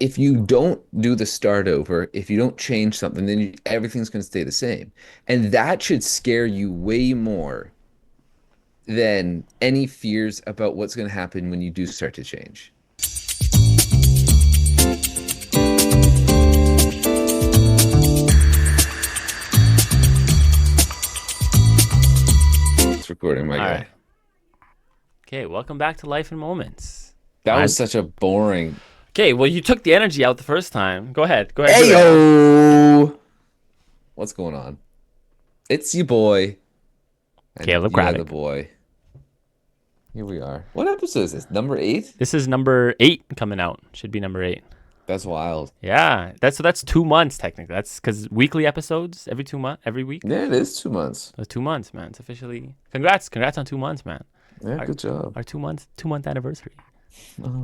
if you don't do the start over, if you don't change something, then everything's going to stay the same. And that should scare you way more than any fears about what's going to happen when you do start to change. It's recording, my All guy. right. Okay, welcome back to Life in Moments. That was I'm such a boring. okay. Well, you took the energy out the first time. Go ahead. Go ahead. Do it. Ayo! What's going on? It's you, boy, and Caleb you are the Kravik. boy. Here we are. What episode is this? Number eight? This is number 8 coming out. Should be number 8. That's wild. Yeah, that's 2 months technically. That's because weekly episodes every 2 months, every week. Yeah, it is 2 months. That's 2 months, man. It's officially congrats on 2 months, man. Yeah, Our good job. our 2-month anniversary. Oh,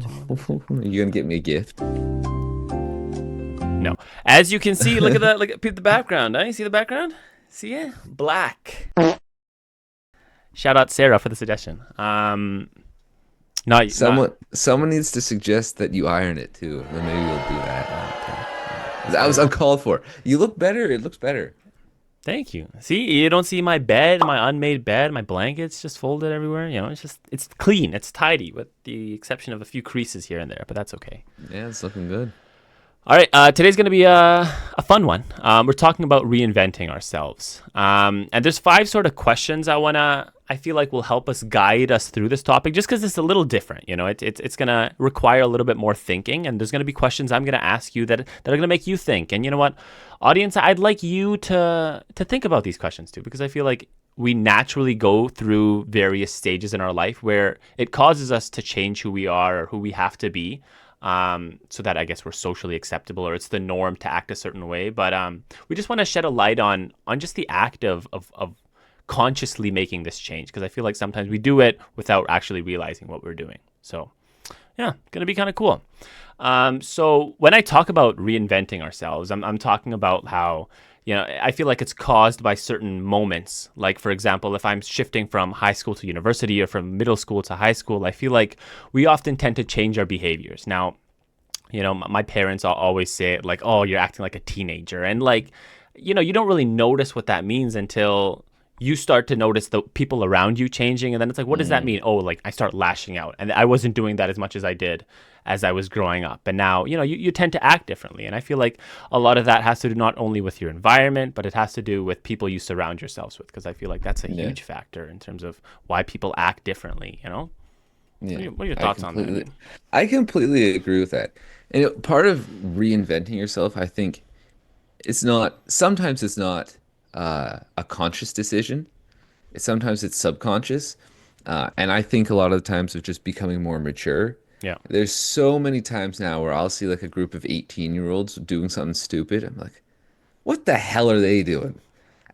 you gonna get me a gift? No, as you can see, look at that. Look at the background. You see the background? See it? Black. Shout out Sarah for the suggestion. Not. Someone needs to suggest that you iron it too. Then maybe we'll do that. Okay. That was uncalled for. You look better. It looks better. Thank you. See, you don't see my bed, my unmade bed, my blankets just folded everywhere. It's clean, it's tidy, with the exception of a few creases here and there, but that's okay. Yeah, it's looking good. All right, today's going to be a fun one. We're talking about reinventing ourselves. And there's 5 sort of questions I feel like will help us guide us through this topic just because it's a little different. It's going to require a little bit more thinking. And there's going to be questions I'm going to ask you that are going to make you think. And you know what, audience, I'd like you to think about these questions too, because I feel like we naturally go through various stages in our life where it causes us to change who we are or who we have to be, so that I guess we're socially acceptable or it's the norm to act a certain way. But we just want to shed a light on just the act of consciously making this change, because I feel like sometimes we do it without actually realizing what we're doing. So yeah, gonna be kind of cool. So when I talk about reinventing ourselves, I'm talking about how, I feel like it's caused by certain moments. Like, for example, if I'm shifting from high school to university or from middle school to high school, I feel like we often tend to change our behaviors. Now, my parents always say it like, oh, you're acting like a teenager. And like, you don't really notice what that means until you start to notice the people around you changing. And then it's like, what does that Mm, mean? Oh, like I start lashing out. And I wasn't doing that as much as I did as I was growing up. And now, you tend to act differently. And I feel like a lot of that has to do not only with your environment, but it has to do with people you surround yourselves with. Because I feel like that's a yeah, huge factor in terms of why people act differently. yeah. What are your I thoughts on that? completely, I completely agree with that. And part of reinventing yourself, I think, sometimes it's not a conscious decision. Sometimes it's subconscious. And I think a lot of the times of just becoming more mature. Yeah. There's so many times now where I'll see like a group of 18-year-olds doing something stupid. I'm like, what the hell are they doing?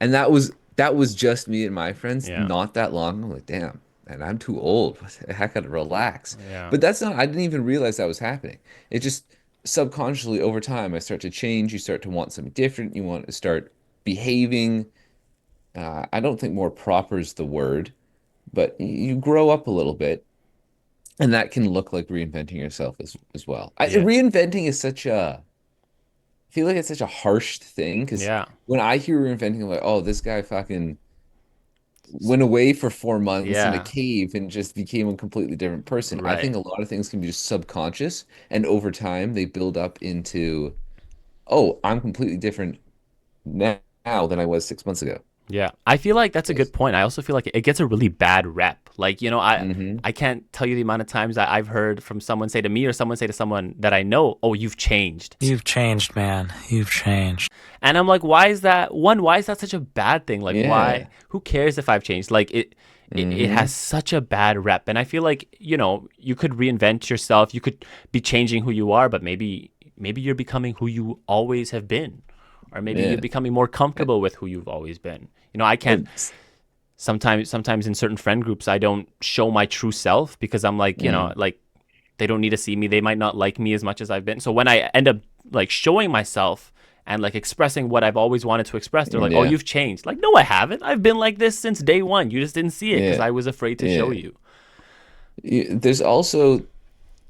And that was just me and my friends Yeah. not that long. I'm like, damn, and I'm too old. What the heck, I gotta relax. Yeah. But that's not, I didn't even realize that was happening. It just subconsciously over time, I start to change. You start to want something different. You want to start behaving. I don't think more proper is the word, but you grow up a little bit, and that can look like reinventing yourself as well. Yeah. Reinventing is I feel like it's such a harsh thing because Yeah. when I hear reinventing, I'm like, oh, this guy fucking went away for 4 months in a Yeah. cave and just became a completely different person. I Right. think a lot of things can be just subconscious, and over time they build up into, oh, I'm completely different now than I was 6 months ago. Yeah, I feel like that's a good Yes. point. I also feel like it gets a really bad rep. Like, Hmm. I can't tell you the amount of times that I've heard from someone say to me or someone say to someone that I know, "Oh, you've changed." You've changed, man. You've changed. And I'm like, why is that? One, why is that such a bad thing? Like, why? Yeah. Who cares if I've changed? Like, it has Hmm. such a bad rep. And I feel like, you could reinvent yourself. You could be changing who you are, but maybe you're becoming who you always have been, or maybe you're Yeah. becoming more comfortable with who you've always been. I can't. It's, Sometimes in certain friend groups I don't show my true self because I'm like, mm, like they don't need to see me. They might not like me as much as I've been. So when I end up like showing myself and like expressing what I've always wanted to express, they're like, "Oh, yeah. you've changed." Like, "No, I haven't. I've been like this since day one. You just didn't see it because Yeah. I was afraid to show Yeah. you." There's also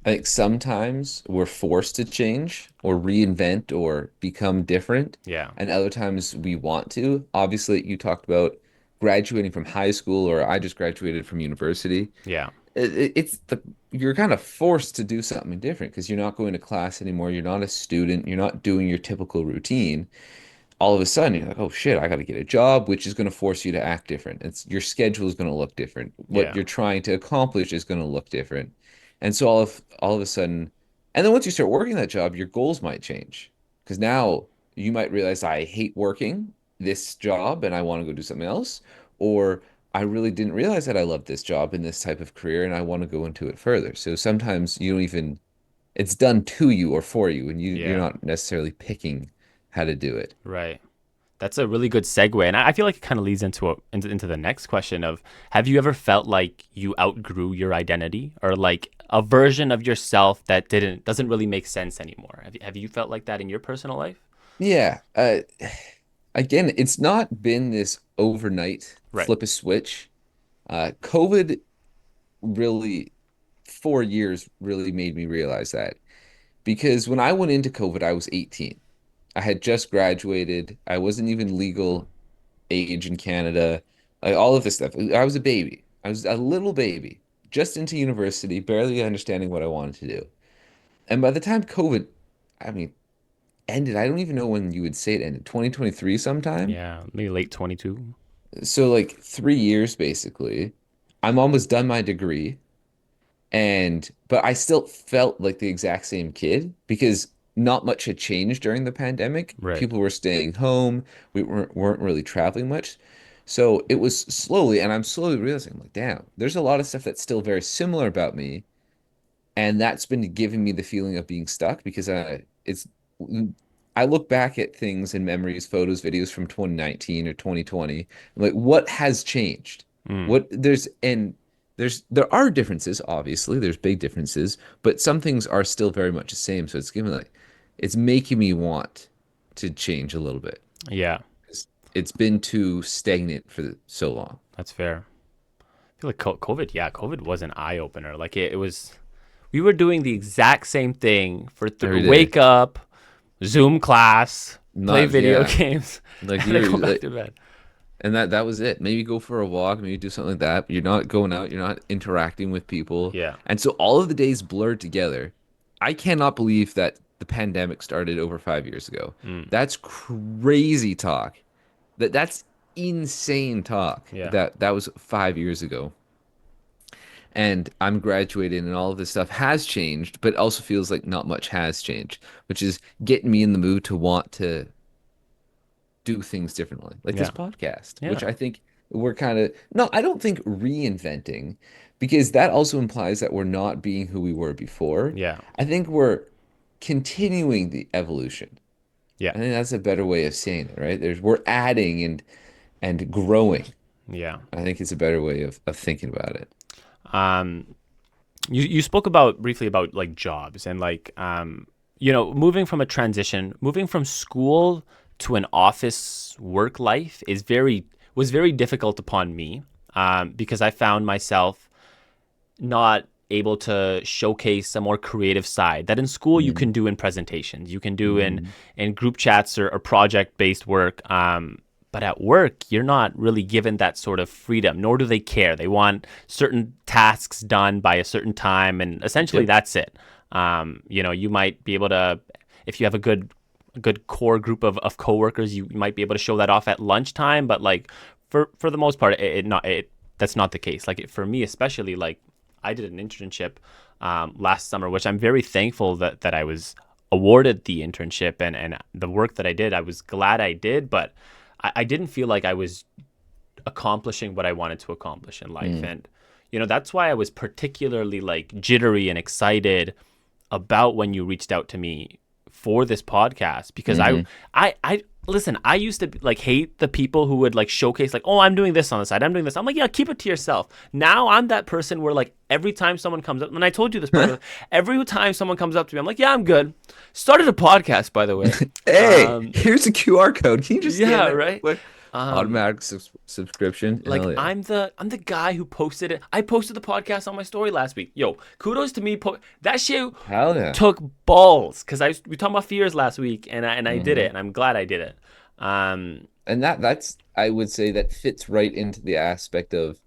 I think sometimes we're forced to change or reinvent or become different, Yeah. and other times we want to. Obviously, you talked about graduating from high school, or I just graduated from university. Yeah. It's you're kind of forced to do something different because you're not going to class anymore. You're not a student. You're not doing your typical routine. All of a sudden you're like, oh shit, I got to get a job, which is going to force you to act different. It's your schedule is going to look different. What Yeah. you're trying to accomplish is going to look different. And so all of a sudden, and then once you start working that job, your goals might change. Because now you might realize I hate working this job and I want to go do something else. Or I really didn't realize that I loved this job in this type of career and I want to go into it further. So sometimes you don't even, it's done to you or for you, and you're Yeah. not necessarily picking how to do it. Right. That's a really good segue, and I feel like it kind of leads into the next question of: have you ever felt like you outgrew your identity, or like a version of yourself that doesn't really make sense anymore? Have you felt like that in your personal life? Yeah. Again, it's not been this overnight Right. flip a switch. COVID really, 4 years really made me realize that because when I went into COVID, I was 18. I had just graduated. I wasn't even legal age in Canada. Like all of this stuff. I was a baby. I was a little baby, just into university, barely understanding what I wanted to do. And by the time COVID, I mean, ended, I don't even know when you would say it ended, 2023 sometime. Yeah, maybe late 22. So like 3 years basically. I'm almost done my degree and but I still felt like the exact same kid because not much had changed during the pandemic. Right. People were staying home. We weren't really traveling much. So it was slowly, and I'm slowly realizing, like, damn, there's a lot of stuff that's still very similar about me, and that's been giving me the feeling of being stuck because I look back at things and memories, photos, videos from 2019 or 2020. I'm like, what has changed? Mm. What there are differences, obviously. There's big differences, but some things are still very much the same. So it's making me want to change a little bit. Yeah, It's been too stagnant for so long. that's fair. I feel like COVID. Yeah, COVID was an eye opener. Like it was. We were doing the exact same thing for Every day. wake up, Zoom class, play Not, video yeah. games, Like and then you're go back like to bed. And that was it. Maybe go for a walk, maybe do something like that. But you're not going out, you're not interacting with people. Yeah. And so all of the days blurred together. I cannot believe that the pandemic started over 5 years ago. Mm. That's crazy talk. That's insane talk. Yeah. That was 5 years ago. And I'm graduating and all of this stuff has changed, but it also feels like not much has changed, which is getting me in the mood to want to do things differently, like this Yeah. podcast, which Yeah. I think we're kind of no, I don't think reinventing, because that also implies that we're not being who we were before. Yeah. I think we're continuing the evolution. Yeah. I think that's a better way of saying it, right? We're adding and growing. Yeah. I think it's a better way of thinking about it. Um, you spoke about briefly about like jobs and like moving from a transition, moving from school to an office work life was very difficult upon me because I found myself not able to showcase a more creative side that in school you Mm, can do in presentations, you can do mm, in group chats or project based work. But at work, you're not really given that sort of freedom, nor do they care. They want certain tasks done by a certain time, and essentially yep. that's it. You might be able to, if you have a good core group of coworkers, you might be able to show that off at lunchtime. But like for the most part, that's not the case. Like for me, especially, like I did an internship last summer, which I'm very thankful that I was awarded the internship and the work that I did. I was glad I did, but I didn't feel like I was accomplishing what I wanted to accomplish in life. Mm, And, that's why I was particularly like jittery and excited about when you reached out to me for this podcast because hmm I listen, I used to like hate the people who would like showcase like, oh, I'm doing this on the side. I'm doing this. I'm like, yeah, keep it to yourself. Now I'm that person where like every time someone comes up, and I told you this, by the way, every time someone comes up to me, I'm like, yeah, I'm good. Started a podcast, by the way. Hey, Um, here's a QR code. Can you just scan yeah, that real right. quick? Um, Automatic subscription. like Hell yeah. I'm the guy who posted it. I posted the podcast on my story last week. Yo, kudos to me. That shit Hell yeah. took balls because we talked about fears last week, and I did it, Hmm. and I'm glad I did it. Um, And that's I would say that fits right into the aspect of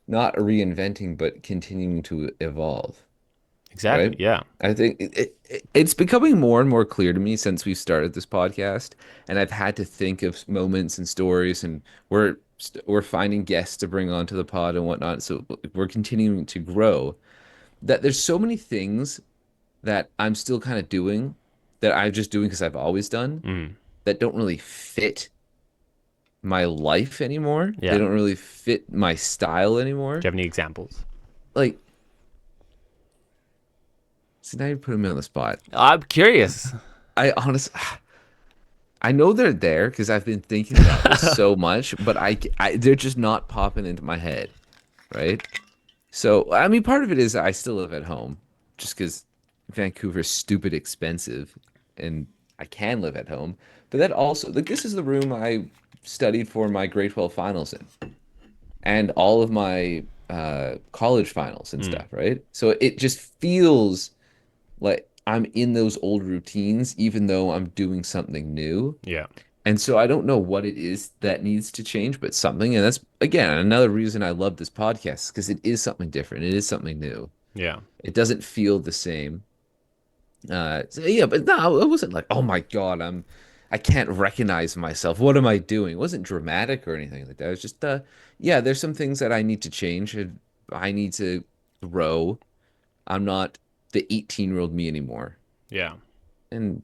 not reinventing, but continuing to evolve, exactly. right? Yeah. I think it's becoming more and more clear to me since we've started this podcast, and I've had to think of moments and stories, and we're finding guests to bring onto the pod and whatnot. So we're continuing to grow. That there's so many things that I'm still kind of doing that I'm just doing because I've always done Mm, that don't really fit my life anymore. They yeah. don't really fit my style Do you anymore. have any examples? Like, so now you're putting me on the spot. I'm curious. I honestly, I know they're there because I've been thinking about this so much, but they're just not popping into my head, right? So, I mean, part of it is I still live at home just because Vancouver's stupid expensive and I can live at home. But that also, like, this is the room I studied for my grade 12 finals in and all of my college finals and Mm, stuff, right? So it just feels like I'm in those old routines, even though I'm doing something new. yeah. And so I don't know what it is that needs to change, but something. And that's, again, another reason I love this podcast because it is something different. It is something new. Yeah. It doesn't feel the same. So yeah, but no, it wasn't like, oh my God, I can't recognize myself. What am I doing? It wasn't dramatic or anything like that. It was just, yeah, there's some things that I need to change. And I need to grow. I'm not the 18-year-old me anymore. Yeah. And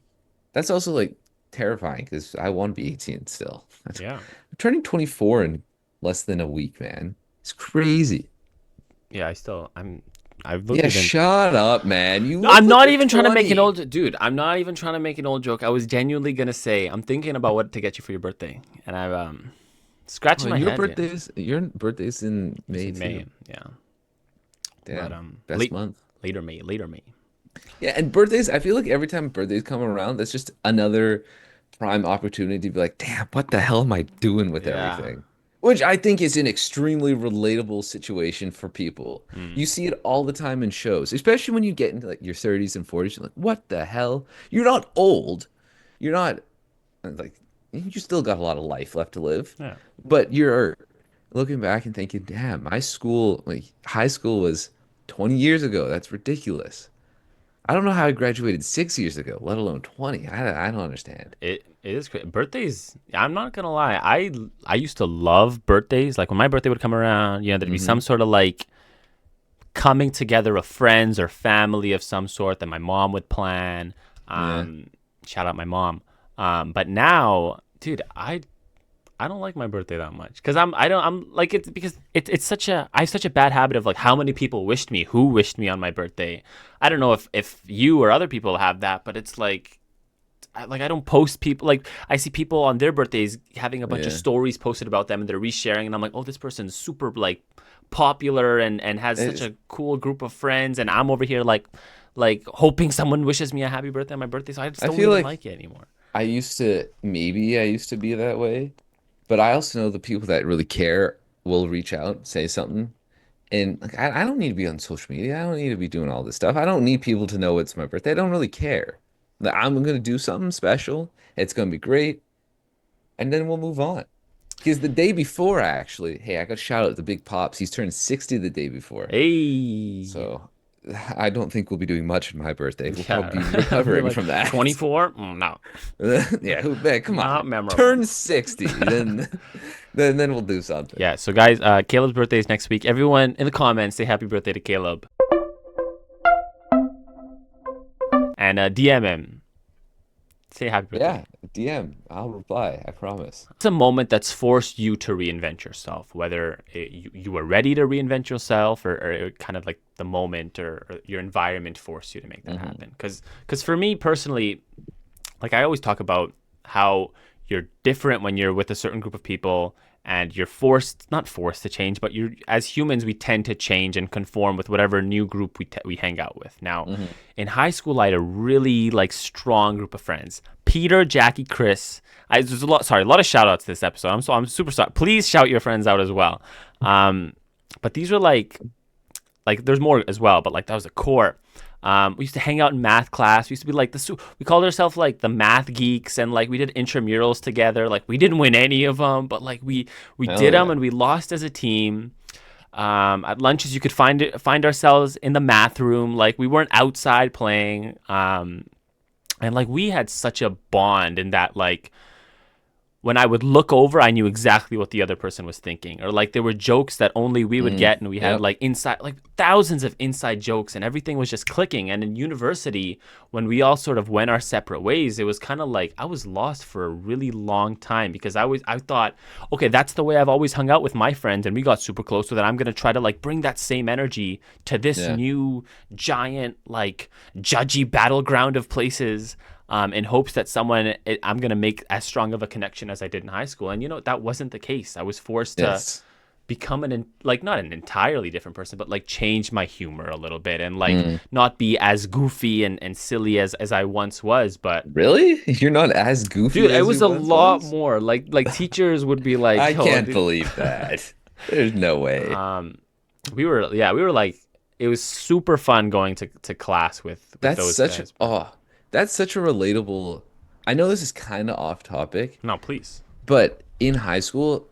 that's also like terrifying because I want to be 18 still. I'm Yeah. turning 24 in less than a week, man. It's crazy. Yeah. I've looked Yeah, even. shut up, man. You look I'm like not you're even trying to make an 20. old dude. I'm not even trying to make an old joke. I was genuinely gonna say I'm thinking about what to get you for your birthday, and I've Oh, scratching my and head. Yeah, your birthday's in it's May in May. too. Yeah, but Damn, best month. later May. Yeah, and birthdays, I feel like every time birthdays come around, that's just another prime opportunity to be like, damn, what the hell am I doing with Yeah. everything? Which I think is an extremely relatable situation for people. Mm. You see it all the time in shows, especially when you get into like your 30s and 40s. You're like, what the hell? You're not old. You're not like you still got a lot of life left to live, Yeah. but you're looking back and thinking, damn, my school, like high school was 20 years ago. That's ridiculous. I don't know how I graduated 6 years ago, let alone 20. I don't understand. It is great. Birthdays. I'm not gonna lie. I used to love birthdays. Like when my birthday would come around, there'd be some Hmm. sort of like coming together of friends or family of some sort that my mom would plan. Yeah. Um, Shout out my mom. But now, dude, I don't like my birthday that much because I'm like it's because it's such a I have such a bad habit of like how many people who wished me on my birthday. I don't know if you or other people have that, but it's like I don't post people like I see people on their birthdays having a bunch of Yeah. stories posted about them and they're resharing and I'm like, oh, this person's super like popular and has such It's, a cool group of friends and I'm over here like hoping someone wishes me a happy birthday on my birthday, so I just I don't feel even like like it anymore. I used to be that way, but I also know the people that really care will reach out, say something. And like I don't need to be on social media. I don't need to be doing all this stuff. I don't need people to know it's my birthday. I don't really care. Like, I'm gonna do something special. It's gonna be great, and then we'll move on. Because the day before, actually, hey, I got to shout out the Big Pops. He's turned 60 the day before. Hey. So I don't think we'll be doing much on my birthday. We'll probably be Yeah. I'll be recovering like from that. 24? No. Yeah, man, come Not on. memorable. Turn 60, then we'll do something. Yeah, so guys, Caleb's birthday is next week. Everyone in the comments say happy birthday to Caleb. And DM him. Say happy birthday. Yeah, DM. I'll reply. I promise. It's a moment that's forced you to reinvent yourself, whether you were ready to reinvent yourself or kind of like the moment or your environment forced you to make that Hmm. happen. Because for me personally, like I always talk about how you're different when you're with a certain group of people and you're not forced to change, but you as humans we tend to change and conform with whatever new group we hang out with. Now, Hmm. in high school I had a really like strong group of friends. Peter, Jackie, Chris. There's a lot. Sorry, a lot of shout outs this episode. I'm super sorry. Please shout your friends out as well. Um, but these were like there's more as well, but like that was the core. We used to hang out in math class. We used to be like we called ourselves like the math geeks, and like we did intramurals together. Like we didn't win any of them, but like we Hell did them yeah. and we lost as a team. At lunches, you could find ourselves in the math room. Like we weren't outside playing. And like we had such a bond in that like when I would look over, I knew exactly what the other person was thinking. Or like there were jokes that only we would get, and we had Yep. like like thousands of inside jokes, and everything was just clicking. And in university, when we all sort of went our separate ways, it was kind of like I was lost for a really long time because I thought, okay, that's the way I've always hung out with my friends, and we got super close, so that I'm gonna try to like bring that same energy to this Yeah. new giant like judgy battleground of places, in hopes that I'm going to make as strong of a connection as I did in high school. And, that wasn't the case. I was forced to Yes. become like, not an entirely different person, but like change my humor a little bit and like Mm. not be as goofy and silly as I once was. But Really? You're not as dude, goofy it as was you a once lot was? more like teachers would be like, I yo, can't believe that. There's no way. we were like, it was super fun going to class with That's those such a guys. oh, that's such a relatable. I know this is kind of off topic, No, please. but in high school,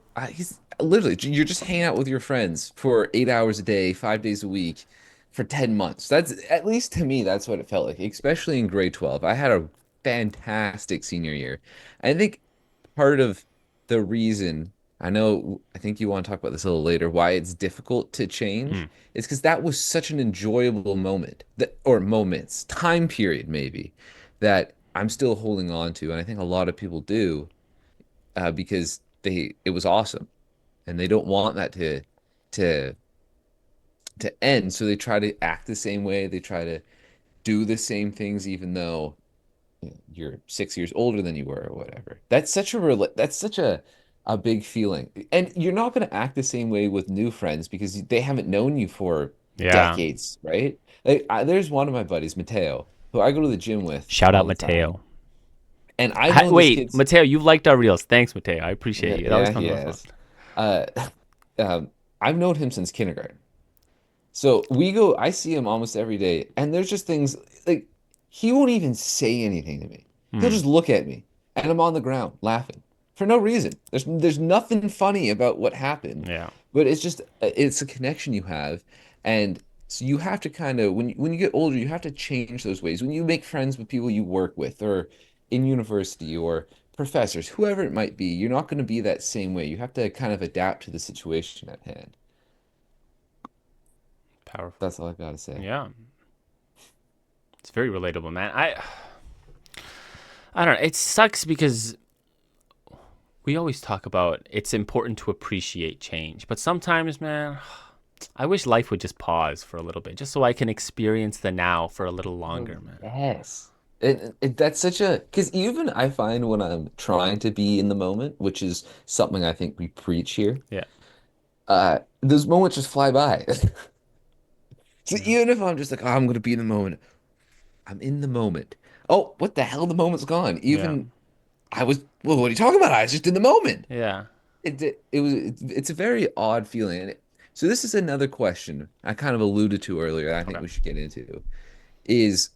literally you're just hanging out with your friends for 8 hours a day, 5 days a week, for 10 months. That's at least to me, that's what it felt like, especially in grade 12. I had a fantastic senior year. I think part of the reason I think you want to talk about this a little later, why it's difficult to change Mm. is because that was such an enjoyable moment that, or moments, time period maybe, that I'm still holding on to. And I think a lot of people do, because it was awesome and they don't want that to to end. So they try to act the same way. They try to do the same things, even though you're 6 years older than you were or whatever. That's such a big feeling. And you're not going to act the same way with new friends because they haven't known you for Yeah. decades, right? Like there's one of my buddies, Mateo, who I go to the gym with Shout all out the time. Mateo. And I've known this Wait, kid's Mateo, you've liked our reels. Thanks, Mateo. I appreciate yeah, you. It always yeah, comes he on the phone. has. Uh, I've known him since kindergarten. So I see him almost every day, and there's just things like he won't even say anything to me. He'll Hmm. just look at me, and I'm on the ground laughing for no reason. There's nothing funny about what happened, Yeah. but it's a connection you have, and so you have to kind of when you get older, you have to change those ways. When you make friends with people you work with, or in university, or professors, whoever it might be, you're not going to be that same way. You have to kind of adapt to the situation at hand. Powerful. That's all I've got to say. Yeah. It's very relatable, man. I don't know. It sucks because we always talk about it's important to appreciate change, but sometimes, man, I wish life would just pause for a little bit, just so I can experience the now for a little Oh, longer, man. yes. That's such a, because even I find when I'm trying to be in the moment, which is something I think we preach here, Yeah. those moments just fly by. So Yeah. even if I'm just like, oh, I'm going to be in the moment, I'm in the moment. Oh, what the hell? The moment's gone. Yeah. Well, what are you talking about? I was just in the moment. Yeah. It's a very odd feeling. So this is another question I kind of alluded to earlier. I think Okay. we should get into is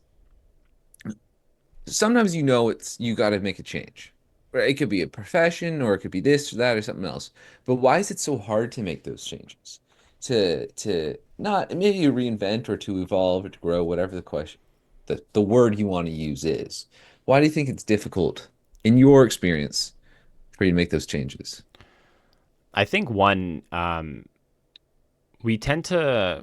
sometimes it's you got to make a change. Right? It could be a profession or it could be this or that or something else. But why is it so hard to make those changes? To not maybe reinvent or to evolve or to grow, whatever the question, the word you want to use is. Why do you think it's difficult in your experience for you to make those changes? I think one, we tend to,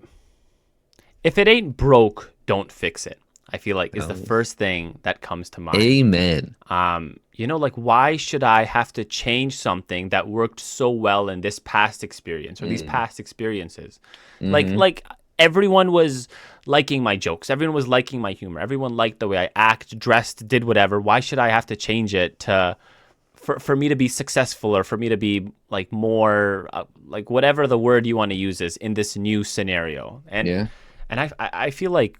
if it ain't broke, don't fix it. I feel like is the Oh, first thing that comes to mind. amen. Like why should I have to change something that worked so well in this past experience or these Mm. past experiences? Like Hmm. like everyone was liking my jokes. Everyone was liking my humor. Everyone liked the way I act, dressed, did whatever. Why should I have to change it to for me to be successful or for me to be like more like whatever the word you want to use is in this new scenario? And Yeah. and I feel like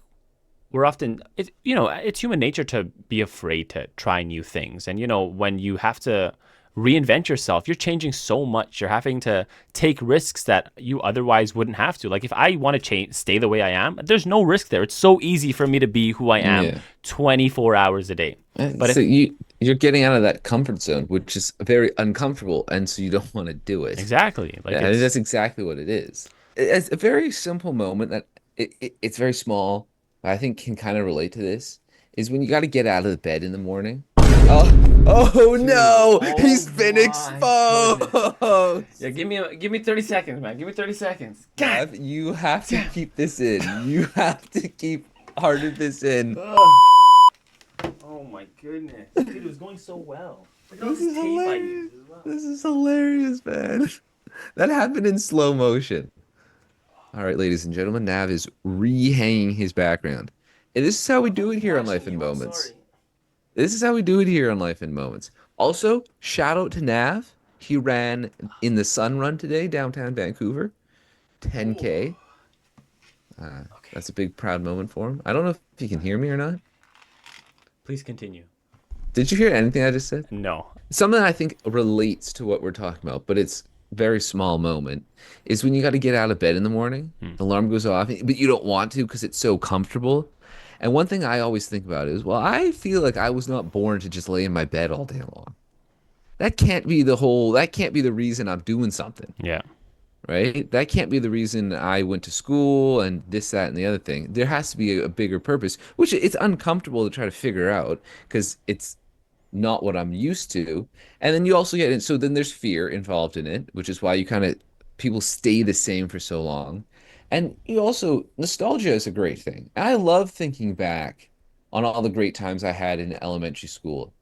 we're often, it's human nature to be afraid to try new things. And, when you have to reinvent yourself, you're changing so much. You're having to take risks that you otherwise wouldn't have to. Like if I want to stay the way I am, there's no risk there. It's so easy for me to be who I am Yeah. 24 hours a day. And But so if, you're getting out of that comfort zone, which is very uncomfortable, and so you don't want to do it. exactly, like And it's, that's exactly what it is. It's a very simple moment that it's very small, but I think can kind of relate to this, is when you got to get out of the bed in the morning. Oh, oh dude, no, oh he's been my goodness. exposed. Yeah, give me 30 seconds, man. Give me 30 seconds. God Nav, you have to damn. keep this in. You have to keep part of this in. Ugh. Oh my goodness. Dude, it was going so well. Look at all This is this tape I hilarious. used as well. This is hilarious, man. That happened in slow motion. All right, ladies and gentlemen, Nav is rehanging his background. And this is how we do it here on Watching Life in you, I'm Moments. sorry. This is how we do it here on Life in Moments. Also, shout out to Nav. He ran in the Sun Run today, downtown Vancouver. Ooh. 10K. Okay. That's a big, proud moment for him. I don't know if he can hear me or not. Please continue. Did you hear anything I just said? No. Something I think relates to what we're talking about, but it's very small moment, is when you got to get out of bed in the morning. Hmm. The alarm goes off, but you don't want to because it's so comfortable. And one thing I always think about is, well, I feel like I was not born to just lay in my bed all day long. That can't be the reason I'm doing something, Yeah. right? That can't be the reason I went to school and this, that, and the other thing. There has to be a bigger purpose, which it's uncomfortable to try to figure out because it's not what I'm used to. And then you also get it. So then there's fear involved in it, which is why you kind of people stay the same for so long. And you also, nostalgia is a great thing. And I love thinking back on all the great times I had in elementary school,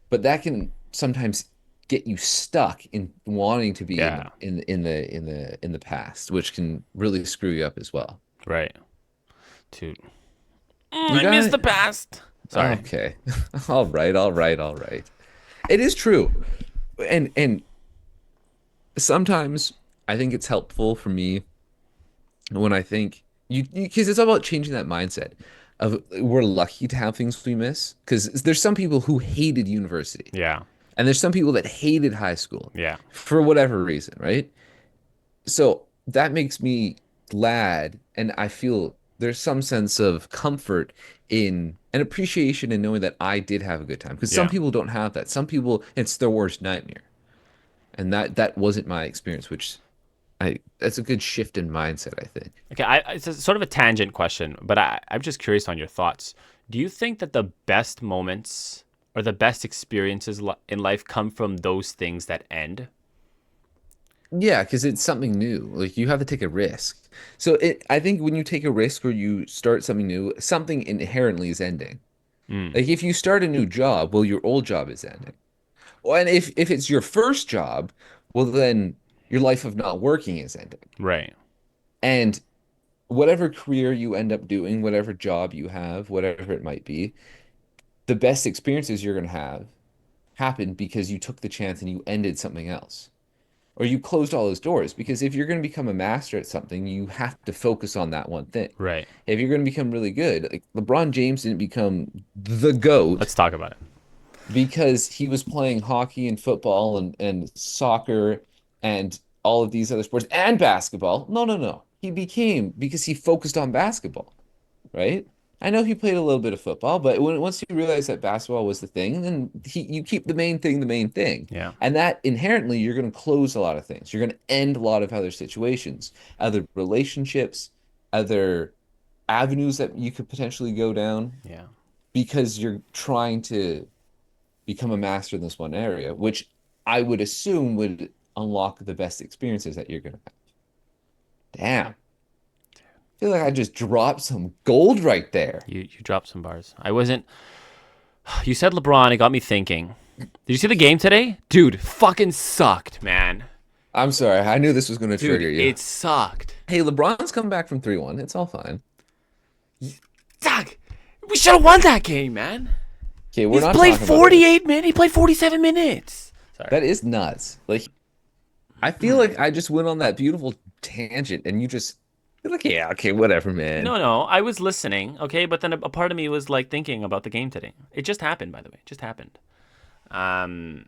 but that can sometimes get you stuck in wanting to be in Yeah. the past, which can really screw you up as well. Right. Dude. You I got miss the it? past. Sorry. Okay. All right, all right, all right. It is true. And sometimes I think it's helpful for me when I think you because it's all about changing that mindset of we're lucky to have things we miss because there's some people who hated university Yeah. and there's some people that hated high school Yeah. for whatever reason, right? So that makes me glad and I feel there's some sense of comfort in an appreciation in knowing that I did have a good time because some Yeah. people don't have that. Some people it's their worst nightmare. And that wasn't my experience, which I that's a good shift in mindset, I think. Okay, it's sort of a tangent question, but I'm just curious on your thoughts. Do you think that the best moments or the best experiences in life come from those things that end? Yeah, because it's something new. Like you have to take a risk. So I think when you take a risk or you start something new, something inherently is ending. Mm, Like if you start a new job, well, your old job is ending. Well, and if it's your first job, well, then your life of not working is ending. right. And whatever career you end up doing, whatever job you have, whatever it might be, the best experiences you're going to have happened because you took the chance and you ended something else. Or you closed all those doors because if you're going to become a master at something, you have to focus on that one thing. Right. If you're going to become really good, like LeBron James didn't become the GOAT Let's talk about it. because he was playing hockey and football and soccer and all of these other sports and basketball. No, no, no. He became because he focused on basketball, right? I know he played a little bit of football, but once you realize that basketball was the thing, then you keep the main thing the main thing. Yeah. And that inherently, you're going to close a lot of things. You're going to end a lot of other situations, other relationships, other avenues that you could potentially go down Yeah. because you're trying to become a master in this one area, which I would assume would unlock the best experiences that you're going to have. Damn. I feel like I just dropped some gold right there. You dropped some bars. I wasn't. You said LeBron. It got me thinking. Did you see the game today, dude? Fucking sucked, man. I'm sorry. I knew this was going to Dude, trigger you. it sucked. Hey, LeBron's come back from 3-1. It's all fine. Fuck. We should have won that game, man. Okay, we're He's not played talking about 48 minutes. He played 47 minutes. Sorry. that is nuts. Like, I feel like I just went on that beautiful tangent and you just You're like, yeah, okay, whatever, man. No, no, I was listening, okay, but then a part of me was like thinking about the game today. It just happened, by the way. It just happened. Um,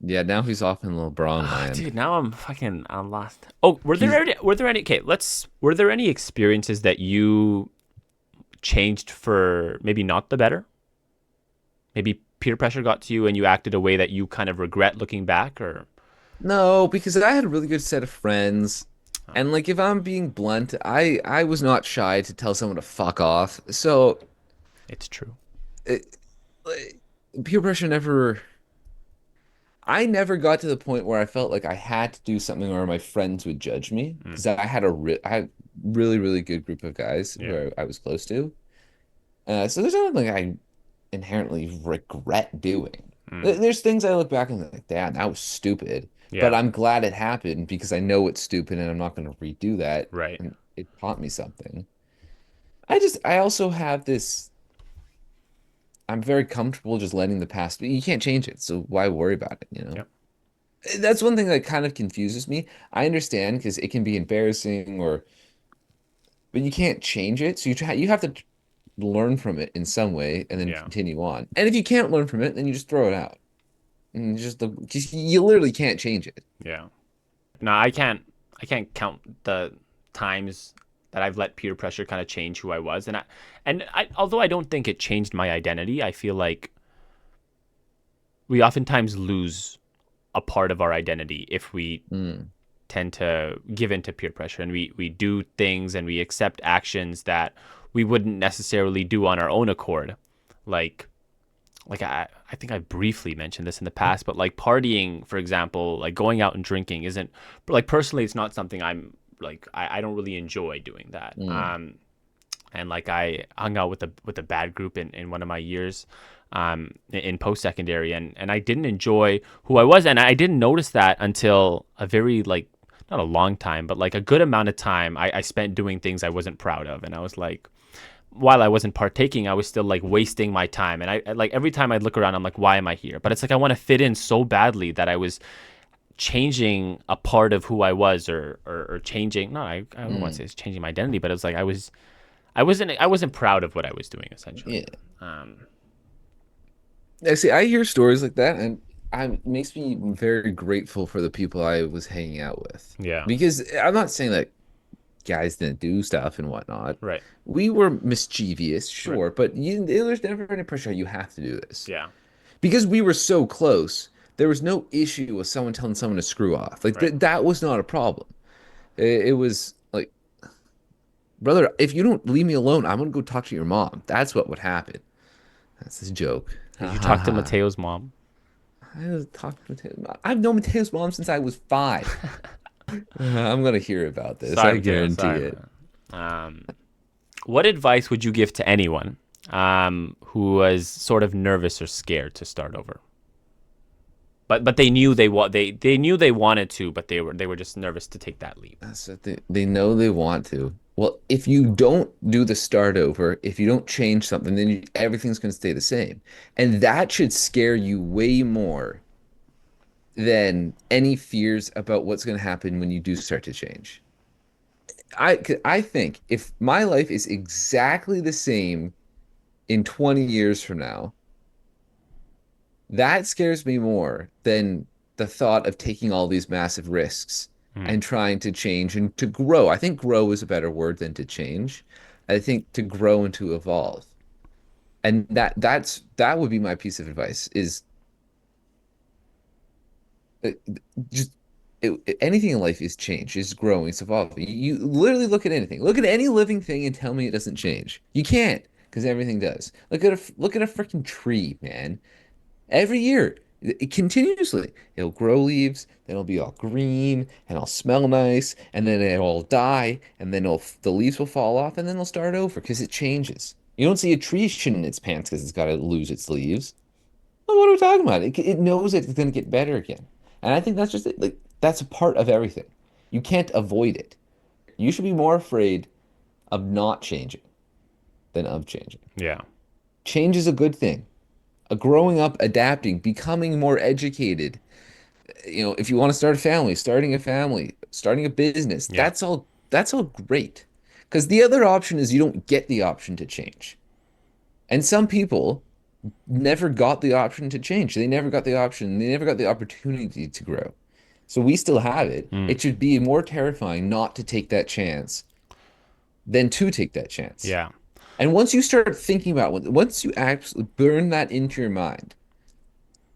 Yeah, now he's off in LeBron land. Dude, now I'm lost. Oh, He's were there any okay, let's were there any experiences that you changed for maybe not the better? Maybe peer pressure got to you and you acted a way that you kind of regret looking back, or No, because I had a really good set of friends. oh, And like if I'm being blunt, I was not shy to tell someone to fuck off. So it's true. it, peer pressure never I never got to the point where I felt like I had to do something or my friends would judge me Mm, because I had really really good group of guys yeah. who I was close to. So there's nothing I inherently regret doing. Mm, There's things I look back and like, damn, that was stupid. But yeah. I'm glad it happened because I know it's stupid and I'm not going to redo that. Right. And it taught me something. I also have this, I'm very comfortable just letting the past be. You can't change it. So why worry about it, you know? Yep. That's one thing that kind of confuses me. I understand because it can be embarrassing but you can't change it. So you have to learn from it in some way and then Yeah. continue on. And if you can't learn from it, then you just throw it out. And just you literally can't change it. Yeah. No, I can't count the times that I've let peer pressure kind of change who I was, and I although I don't think it changed my identity, I feel like we oftentimes lose a part of our identity if we Mm, tend to give in to peer pressure, and we do things and we accept actions that we wouldn't necessarily do on our own accord, like I think I briefly mentioned this in the past, but like partying, for example, like going out and drinking isn't like personally, it's not something I don't really enjoy doing that. mm, And like I hung out with a bad group in one of my years, in post secondary, and I didn't enjoy who I was, and I didn't notice that until a very like not a long time, but like a good amount of time I spent doing things I wasn't proud of, and I was like, while I wasn't partaking, I was still like wasting my time. And I like every time I'd look around, I'm like, why am I here? But it's like I want to fit in so badly that I was changing a part of who I was, or changing. No, I don't want to say mm. it's changing my identity, but it was like I wasn't proud of what I was doing essentially. Yeah. Um, I see. I hear stories like that, and it makes me very grateful for the people I was hanging out with. yeah, Because I'm not saying that guys didn't do stuff and whatnot. right, We were mischievous, right, sure, but there's never any pressure you have to do this. yeah, Because we were so close, there was no issue with someone telling someone to screw off. Like right. that was not a problem. It was like, brother, if you don't leave me alone, I'm gonna go talk to your mom. That's what would happen. That's his joke. Ha Did you ha talk to ha. Mateo's mom? I was talking to Mateo. I've known Mateo's mom since I was 5. I'm gonna hear about this. Sorry, I Mateo. guarantee Sorry, it. man. What advice would you give to anyone who was sort of nervous or scared to start over? But they knew they knew they wanted to, but they were just nervous to take that leap. That's what they know they want to. Well, if you don't do the start over, if you don't change something, then everything's going to stay the same. And that should scare you way more than any fears about what's going to happen when you do start to change. 'Cause I think if my life is exactly the same in 20 years from now, that scares me more than the thought of taking all these massive risks Mm, and trying to change and to grow. I think grow is a better word than to change. I think to grow and to evolve. And that would be my piece of advice is uh, just anything in life is change, is growing, it's evolving. You literally look at anything. Look at any living thing and tell me it doesn't change. You can't because everything does. Look at a freaking tree, man. Every year, continuously, it'll grow leaves, then it'll be all green and it'll smell nice, and then it'll all die, and then the leaves will fall off, and then it'll start over because it changes. You don't see a tree shitting its pants because it's got to lose its leaves. Well, what are we talking about? It knows it's going to get better again, and I think that's just it. Like that's a part of everything. You can't avoid it. You should be more afraid of not changing than of changing. yeah. Change is a good thing. Growing up, adapting, becoming more educated, If you want to start a family, starting a business, Yeah. that's all great. Because the other option is you don't get the option to change. And some people never got the option to change. They never got the option. They never got the opportunity to grow. So we still have it. Mm. It should be more terrifying not to take that chance than to take that chance. Yeah. And once you start thinking about once you actually burn that into your mind,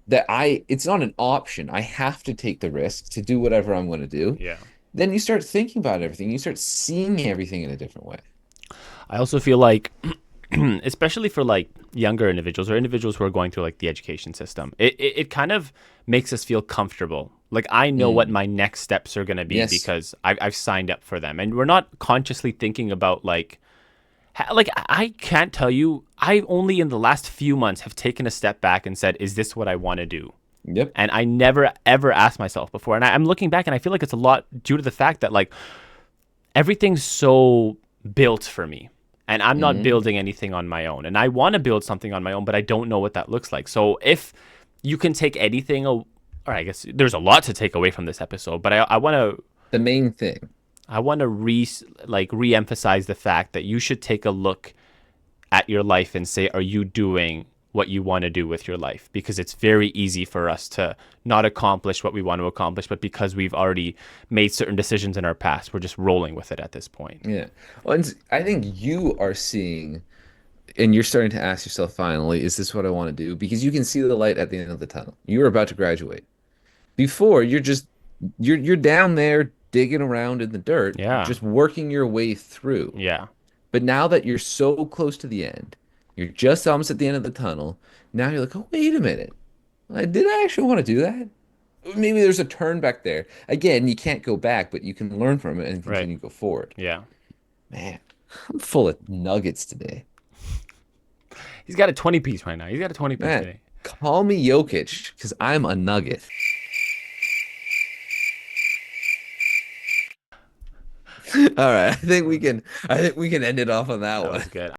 that it's not an option. I have to take the risk to do whatever I'm going to do. Yeah. Then you start thinking about everything. You start seeing everything in a different way. I also feel like, especially for like younger individuals or individuals who are going through like the education system, it kind of makes us feel comfortable. Like I know what Mm. my next steps are going to be Yes. because I've signed up for them. And we're not consciously thinking about like, like I can't tell you, I only in the last few months have taken a step back and said, is this what I want to do? Yep. And I never ever asked myself before. And I'm looking back and I feel like it's a lot due to the fact that like everything's so built for me. And I'm not Hmm. building anything on my own. And I want to build something on my own, but I don't know what that looks like. So if you can take anything, or I guess there's a lot to take away from this episode, but I want to The main thing. re-emphasize the fact that you should take a look at your life and say, are you doing what you want to do with your life? Because it's very easy for us to not accomplish what we want to accomplish, but because we've already made certain decisions in our past, we're just rolling with it at this point. Yeah. Well, and I think you are seeing, and you're starting to ask yourself finally, is this what I want to do? Because you can see the light at the end of the tunnel. You are about to graduate. Before, you're down there digging around in the dirt, Yeah. just working your way through. Yeah. But now that you're so close to the end, you're just almost at the end of the tunnel. Now you're like, oh, wait a minute. Did I actually want to do that? Maybe there's a turn back there. Again, you can't go back, but you can learn from it and Right. continue to go forward. Yeah. Man, I'm full of nuggets today. He's got a 20 piece right now. He's got a 20 piece Man, today. call me Jokic because I'm a nugget. All right, I think we can end it off on that That one. was good.